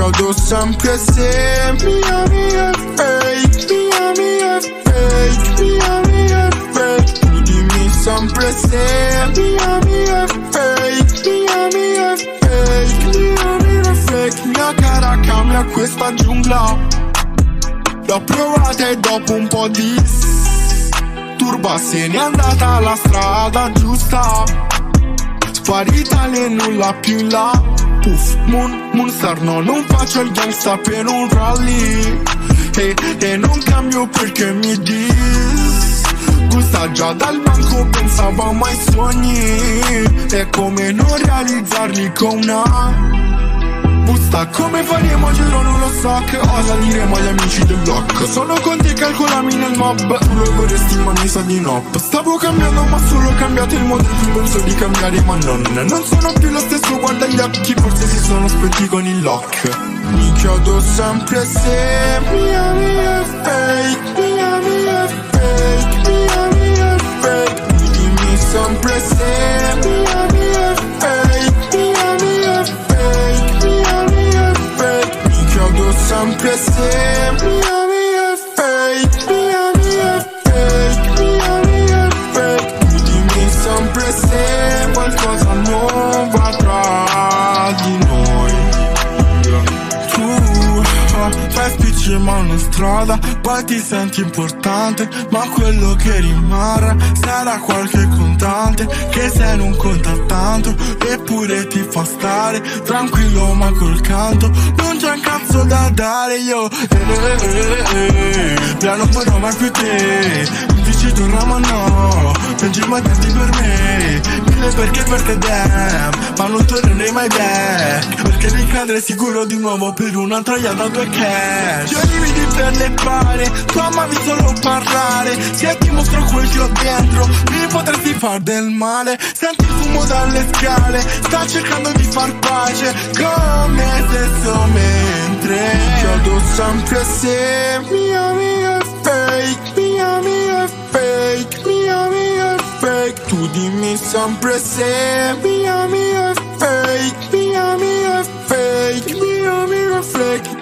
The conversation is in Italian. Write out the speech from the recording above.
chiedo sempre se mia è fake, mia è fake, mia è fake. Tu dimmi sempre se mia è fake, mia è fake, mia è fake. Mia cara cambia questa giungla, l'ho provata e dopo un po' di turba se n'è andata alla strada giusta, sparita lì nulla più in là. Uff, Moonstar no, non faccio il gangsta per un rally e non cambio perché mi disgusta. Già dal banco pensavo a mai sogni, è come non realizzarli con una busta. Come faremo a giro non lo so, che cosa diremo agli amici del block. Sono con te, calcolami nel mob, tu lo vorresti ma mi sa di no. Stavo cambiando ma solo cambiato il modo in cui penso di cambiare, ma non sono più lo stesso, guarda gli occhi, forse si sono spenti con il lock. Mi chiedo sempre se mia è fake, mia è fake, mia è fake. Tu dimmi sempre se mia è fake, mia è fake, mia è fake. Mi chiedo sempre se mia è fake, mia è fake, mia è fake. Tu dimmi sempre se qualcosa non va tra di noi. Fai spicci in mano in strada, poi ti senti importante, ma quello che rimarrà sarà qualche contante che se non conta tanto, eppure ti fa stare tranquillo ma col canto. Non c'è un cazzo da dare io, piano poi non mai più te, mi dici torna ma no, pengi mai tanti per me, mille perché per te damn, ma non tornerei mai back, perché ricadere sicuro di nuovo per una troiata due cash. Io dividi per le pare, tu amavi solo parlare, se ti mostro quel che ho dentro mi potresti far del male. Senti il fumo dalle scale, sta cercando di far pace come stesso mentre chiedo sempre se mia è fake, mia è fake, mia è fake. Tu dimmi sempre se mia è fake, mia è fake, mia è fake.